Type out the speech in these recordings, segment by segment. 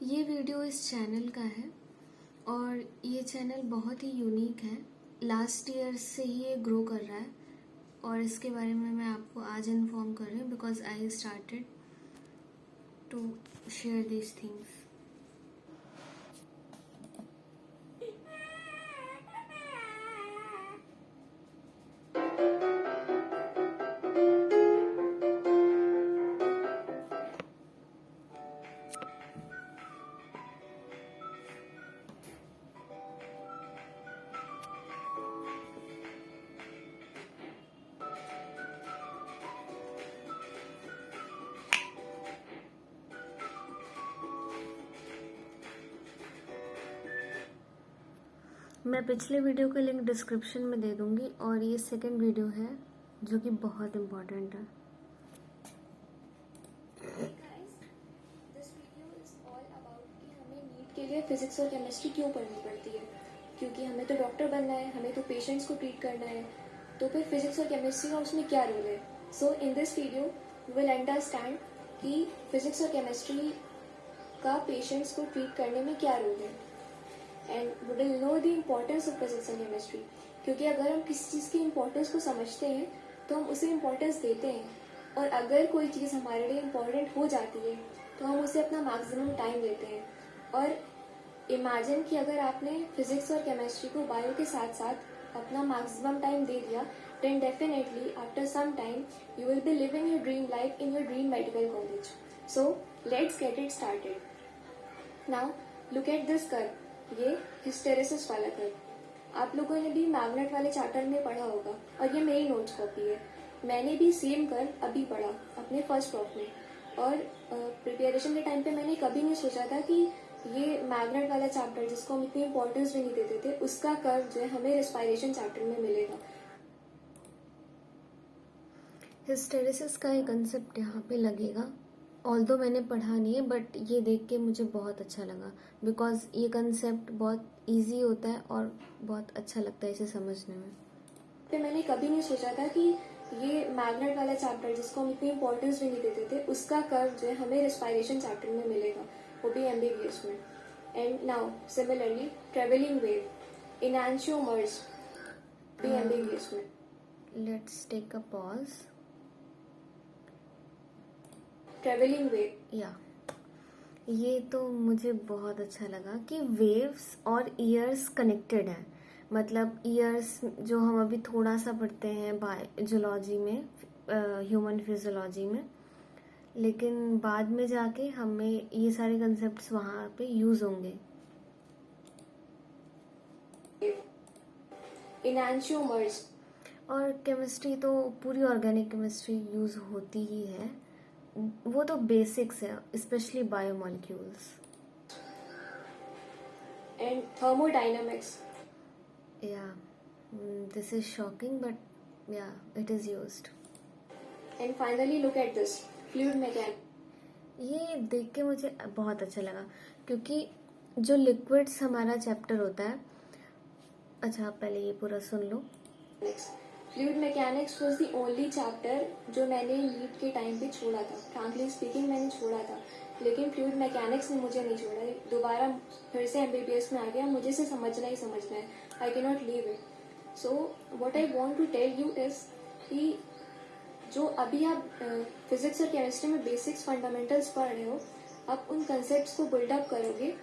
ये वीडियो इस चैनल का है और ये चैनल बहुत ही यूनिक है। लास्ट ईयर से ही ये ग्रो कर रहा है और इसके बारे में मैं आपको आज इन्फॉर्म कर रही हूँ because I started to share this things. मैं पिछले वीडियो का लिंक डिस्क्रिप्शन में दे दूंगी और ये सेकंड वीडियो है जो कि बहुत इम्पोर्टेंट है। के लिए फिजिक्स और केमिस्ट्री क्यों पढ़नी पड़ती है? क्योंकि हमें तो डॉक्टर बनना है, हमें तो पेशेंट्स को ट्रीट करना है, तो फिर फिजिक्स और केमिस्ट्री का उसमें क्या रोल है? So in this video you will understand कि फिजिक्स और केमिस्ट्री का पेशेंट्स को ट्रीट करने में क्या रोल है and we will know the importance of physics and chemistry. क्योंकि अगर हम किसी चीज़ की इम्पोर्टेंस को समझते हैं तो हम उसे इम्पोर्टेंस देते हैं, और अगर कोई चीज़ हमारे लिए इम्पोर्टेंट हो जाती है तो हम उसे अपना मैक्सिमम टाइम देते हैं। और इमेजिन कि अगर आपने फिजिक्स और केमिस्ट्री को बायो के साथ साथ अपना मैक्सिमम टाइम दे दिया, then definitely after some time you will be living your dream life in your dream medical college. So let's get it started. Now look at this curve. ये hysteresis वाला curve आप लोगों ने भी magnet वाले chapter में पढ़ा होगा और ये मेरी नोट्स कॉपी है। मैंने भी सेम कर्व अभी पढ़ा अपने फर्स्ट प्रॉफ में, और प्रिपरेशन के टाइम पे मैंने कभी नहीं सोचा था कि ये मैग्नेट वाला चैप्टर जिसको हम इतनी इंपॉर्टेंस भी नहीं देते थे उसका कर्व जो है हमें रेस्पिरेशन चैप्टर में मिलेगा। हिस्टेरेसिस का एक कंसेप्ट यहाँ पे लगेगा, ऑल्दो मैंने पढ़ा नहीं है बट ये देख के मुझे बहुत अच्छा लगा बिकॉज ये कंसेप्ट बहुत इजी होता है और बहुत अच्छा लगता है इसे समझने में। तो मैंने कभी नहीं सोचा था कि ये मैग्नेट वाला चैप्टर जिसको हम इतनी इंपॉर्टेंस भी नहीं देते थे उसका कर्व जो है हमें रेस्पिरेशन चैप्टर में मिलेगा, वो भी एमबीबीएस में। And now similarly travelling wave enantiomers भी एमबीबीएस में। Let's take a pause. Travelling wave, या ये तो मुझे बहुत अच्छा लगा कि वेव्स और ईयर्स कनेक्टेड हैं। मतलब ईयर्स जो हम अभी थोड़ा सा पढ़ते हैं बायोलॉजी में, ह्यूमन फिजियोलॉजी में, लेकिन बाद में जाके हमें ये सारे कंसेप्ट्स वहाँ पे यूज होंगे। इनैंशियोमर्स, और केमिस्ट्री तो पूरी ऑर्गेनिक केमिस्ट्री यूज होती ही है, वो तो बेसिक्स है, स्पेशली बायोमॉलिक्यूल्स। And thermodynamics. या दिस इज शॉकिंग बट या it is used. And finally look at this fluid mechanics. ये देख के मुझे बहुत अच्छा लगा क्योंकि जो लिक्विड्स हमारा चैप्टर होता है, अच्छा आप पहले ये पूरा सुन लो। Fluid mechanics was the only chapter जो मैंने नीट के टाइम पे छोड़ा था। फ्रैंकली स्पीकिंग मैंने छोड़ा था, लेकिन फ्लूइड मैकेनिक्स ने मुझे नहीं छोड़ा। दोबारा फिर से एमबीबीएस में आ गया, मुझे से समझना ही समझना है। I can not leave it. So what I want to tell you is कि जो अभी आप फिजिक्स और केमिस्ट्री में बेसिक्स फंडामेंटल्स पढ़ रहे हो, आप उन कंसेप्ट्स को बिल्डअप करोगे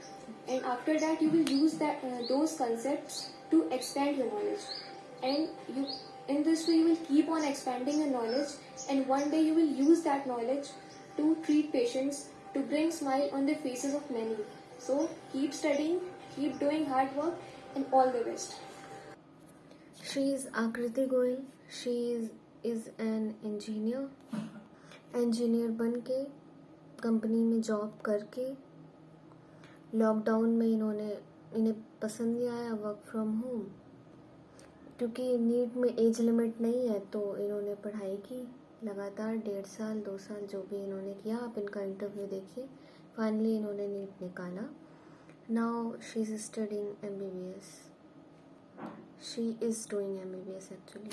and after that you will use those concepts to expand your knowledge, and you in this way you will keep on expanding your knowledge, and one day you will use that knowledge to treat patients, to bring smile on the faces of many. So keep studying, keep doing hard work, and all the best. She is Akriti Goyal. She is an engineer बन के company में job करके lockdown में इन्हें पसंद नहीं आया work from home, क्योंकि नीट में एज लिमिट नहीं है तो इन्होंने पढ़ाई की लगातार 1.5 साल 2 साल जो भी इन्होंने किया। आप इनका इंटरव्यू देखिए, फाइनली इन्होंने नीट निकाला। Now she is studying MBBS. She is doing MBBS actually.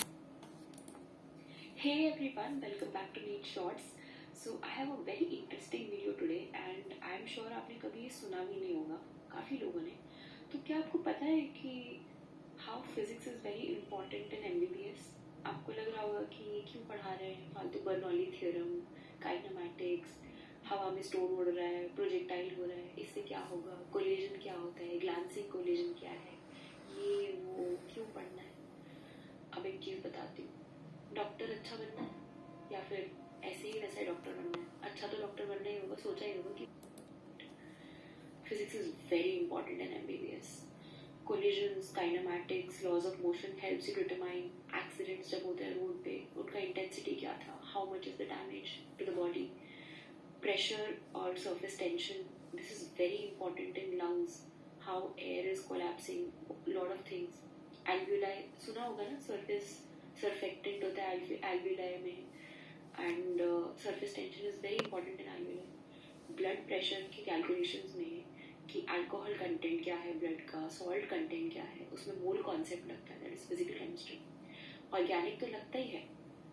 Hey everyone, welcome back to Neat Shorts. So I have a very interesting video today and I'm sure आपने कभी ये सुना भी नहीं होगा, काफ़ी लोगों ने। तो क्या आपको पता है कि how physics is very important in MBBS? आपको लग रहा होगा कि ये क्यों पढ़ा रहे हैं, फालतू बर्नौली थ्योरम, काइनेमैटिक्स, हवा में स्टोन उड़ रहा है, प्रोजेक्टाइल हो रहा है, इससे क्या होगा, कोलिजन क्या होता है, ग्लांसिंग कोलिजन क्या है, ये वो क्यों पढ़ना है। अब एक चीज़ बताती हूँ, डॉक्टर अच्छा बनना है या फिर ऐसे ही वैसे डॉक्टर बनना है? अच्छा तो डॉक्टर बनना ही होगा, सोचा ही होगा कि physics is very important in MBBS. Collisions, kinematics, laws of motion helps you determine accidents जब होते हैं रोड पे, उनका इंटेंसिटी क्या था, how much is the damage to the body, pressure और surface tension. This is very important in lungs, how air is collapsing, lot of things. Alveoli सुना होगा ना, surfactant होता है alveoli में, and surface tension is very important in alveoli. Blood pressure की calculations में कि अल्कोहल कंटेंट क्या है ब्लड का, सॉल्ट कंटेंट क्या है, उसमें मोल कॉन्सेप्ट लगता है, that is physical chemistry. Organic तो लगता ही है,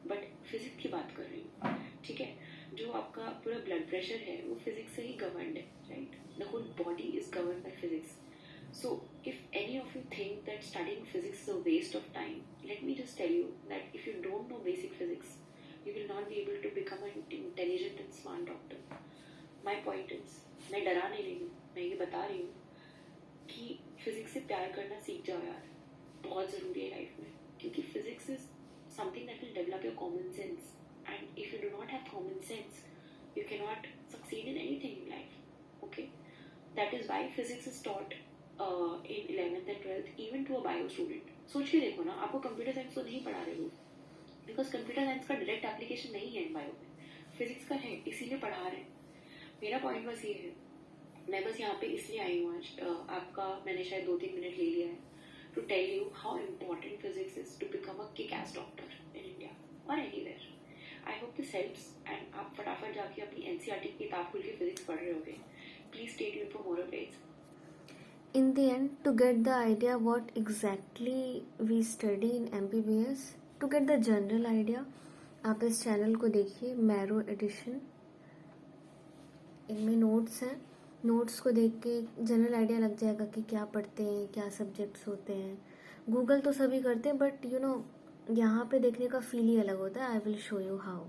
बट फिजिक्स की बात कर रही हूँ, ठीक है. जो आपका पूरा ब्लड प्रेशर है वो फिजिक्स से ही गवर्नड है, right. The whole body is govern by physics. So if any of you think that studying physics is a waste of time, let me just tell you that if you don't know basic physics, you will not be able to become an intelligent and smart doctor. My point is, मैं डरा नहीं रही हूँ, मैं ये बता रही हूँ कि फिजिक्स से प्यार करना सीख जाओ यार, बहुत ज़रूरी है लाइफ में. क्योंकि physics is something that will develop your common sense, and if you do not have common sense you can not succeed in anything in life. Okay, that is why physics is taught in 11th and 12th even to a bio student. सोच के देखो ना, आपको computer science तो नहीं पढ़ा रहे हो, बिकॉज कंप्यूटर साइंस का डायरेक्ट एप्लीकेशन नहीं है इन बायो में, फिजिक्स का है, इसीलिए पढ़ा रहे हैं. मेरा पॉइंट बस ये है, मैं बस यहाँ पे इसलिए आई हूँ आज, आपका मैंने शायद 2-3 मिनट ले लिया है to tell you how important physics is to become a kick ass doctor in India और anywhere. I hope this helps, and आप फटाफट जाके अपनी NCERT की किताब खुल के फिजिक्स पढ़ रहे होगे. Please stay tuned for more updates. In the end, to get the idea what exactly we study in MBBS, to get the general idea, आप इस चैनल को देखिए, मैरो एडिशन. इनमें नोट्स हैं, नोट्स को देख के जनरल आइडिया लग जाएगा कि क्या पढ़ते हैं, क्या सब्जेक्ट्स होते हैं. गूगल तो सभी करते हैं, बट यू नो यहाँ पे देखने का फील ही अलग होता है. I will show you how.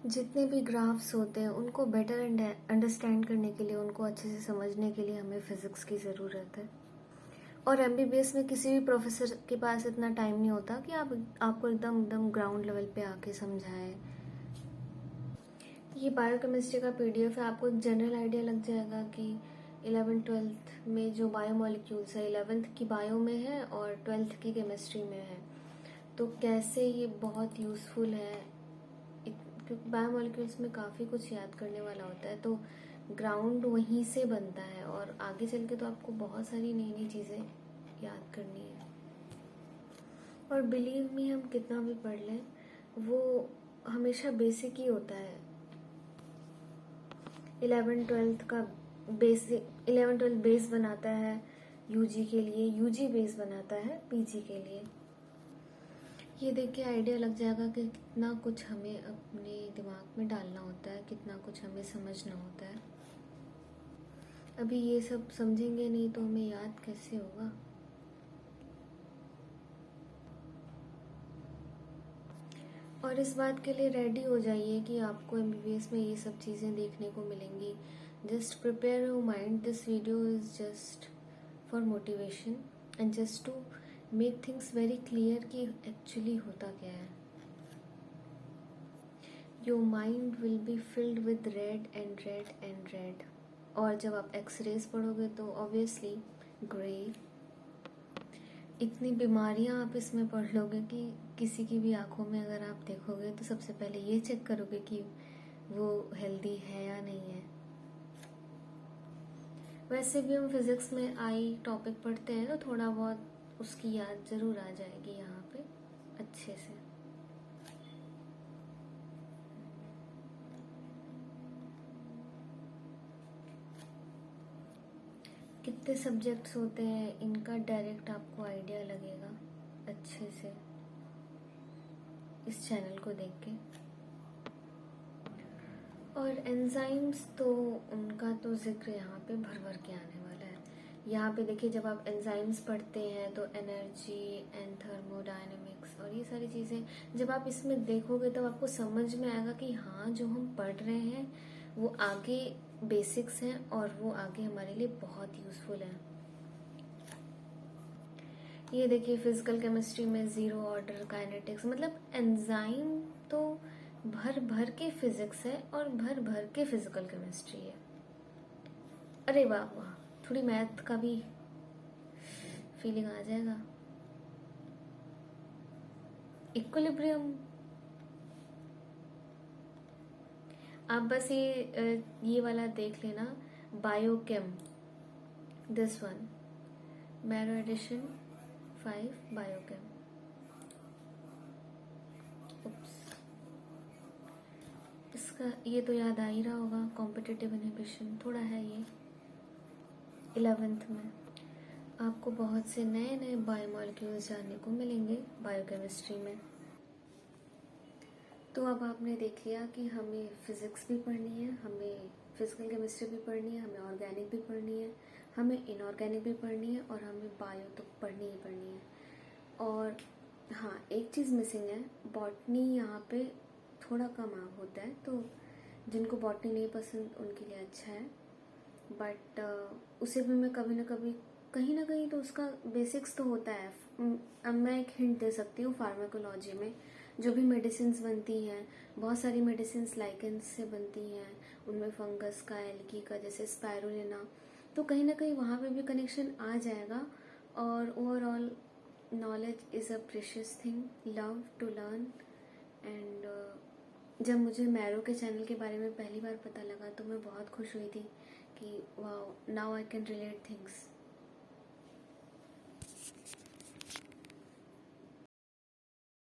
जितने भी ग्राफ्स होते हैं उनको बेटर अंडरस्टैंड करने के लिए, उनको अच्छे से समझने के लिए हमें फिज़िक्स की ज़रूरत है. और MBBS में किसी भी प्रोफेसर के पास इतना टाइम नहीं होता कि आपको एकदम ग्राउंड लेवल पे आके समझाए. ये बायोकेमिस्ट्री का PDF है, आपको एक जनरल आइडिया लग जाएगा कि 11th-12th में जो बायोमोलिक्यूल्स है 11th की बायो में है और 12th की केमिस्ट्री में है, तो कैसे ये बहुत यूज़फुल है. क्योंकि बायोमोलिक्यूल्स में काफ़ी कुछ याद करने वाला होता है, तो ग्राउंड वहीं से बनता है और आगे चल के तो आपको बहुत सारी नई नई चीज़ें याद करनी है. और बिलीव मी, हम कितना भी पढ़ लें वो हमेशा बेसिक ही होता है. 11th-12th का बेसिक, 11th-12th बेस बनाता है UG के लिए, UG बेस बनाता है PG के लिए. ये देख के आइडिया लग जाएगा कि कितना कुछ हमें अपने दिमाग में डालना होता है, कितना कुछ हमें समझना होता है. अभी ये सब समझेंगे नहीं तो हमें याद कैसे होगा. और इस बात के लिए रेडी हो जाइए कि आपको MBBS में ये सब चीज़ें देखने को मिलेंगी. Just prepare your mind. This video is just for motivation and just to make things very clear कि एक्चुअली होता क्या है. Your mind will be filled with red and red and red. और जब आप एक्सरेज पढ़ोगे तो ऑब्वियसली ग्रे. इतनी बीमारियां आप इसमें पढ़ लोगे कि किसी की भी आंखों में अगर आप देखोगे तो सबसे पहले ये चेक करोगे कि वो हेल्दी है या नहीं है. वैसे भी हम फिज़िक्स में आई टॉपिक पढ़ते हैं तो थोड़ा बहुत उसकी याद ज़रूर आ जाएगी यहाँ पे अच्छे से. कितने सब्जेक्ट्स होते हैं इनका डायरेक्ट आपको आइडिया लगेगा अच्छे से इस चैनल को देख के. और एंजाइम्स तो उनका तो जिक्र यहाँ पे भर भर के आने वाला है। यहाँ पे देखिए, जब आप एंजाइम्स पढ़ते हैं तो एनर्जी एंड थर्मोडायनेमिक्स और ये सारी चीज़ें जब आप इसमें देखोगे तब आपको समझ में आएगा कि हाँ, जो हम पढ़ रहे हैं वो आगे बेसिक्स हैं और वो आगे हमारे लिए बहुत यूज़फुल है। ये देखिए, फिजिकल केमिस्ट्री में जीरो ऑर्डर काइनेटिक्स, मतलब एंजाइम तो भर भर के फिजिक्स है और भर भर के फिजिकल केमिस्ट्री है। अरे वाह वाह, थोड़ी मैथ का भी फीलिंग आ जाएगा। इक्विलिब्रियम, आप बस ये वाला देख लेना, biochem, this one, Marrow edition 5 biochem. इसका ये तो याद आ ही रहा होगा, कॉम्पिटिटिव इनहिबिशन थोड़ा है ये 11th में। आपको बहुत से नए नए बायोमॉलिक्यूल्स जानने को मिलेंगे बायोकेमिस्ट्री में। तो अब आपने देख लिया कि हमें फिज़िक्स भी पढ़नी है, हमें फिजिकल केमिस्ट्री भी पढ़नी है, हमें ऑर्गेनिक भी पढ़नी है, हमें इनऑर्गेनिक भी पढ़नी है और हमें बायो तो पढ़नी ही पढ़नी है। और हाँ, एक चीज़ मिसिंग है, बॉटनी यहाँ पे थोड़ा कम होता है, तो जिनको बॉटनी नहीं पसंद उनके लिए अच्छा है, बट उसे भी मैं कभी ना कभी कहीं ना कहीं तो उसका बेसिक्स तो होता है। अब मैं एक हिंट दे सकती हूँ, फार्माकोलॉजी में जो भी मेडिसिन्स बनती हैं, बहुत सारी मेडिसिन्स लाइकेंस से बनती हैं, उनमें फंगस का, एल्गी का, जैसे स्पायरुलिना, तो कहीं ना कहीं वहाँ पे भी कनेक्शन आ जाएगा। और overall knowledge is a precious thing, love to learn. And जब मुझे मैरो के चैनल के बारे में पहली बार पता लगा तो मैं बहुत खुश हुई थी कि wow, now I can relate things.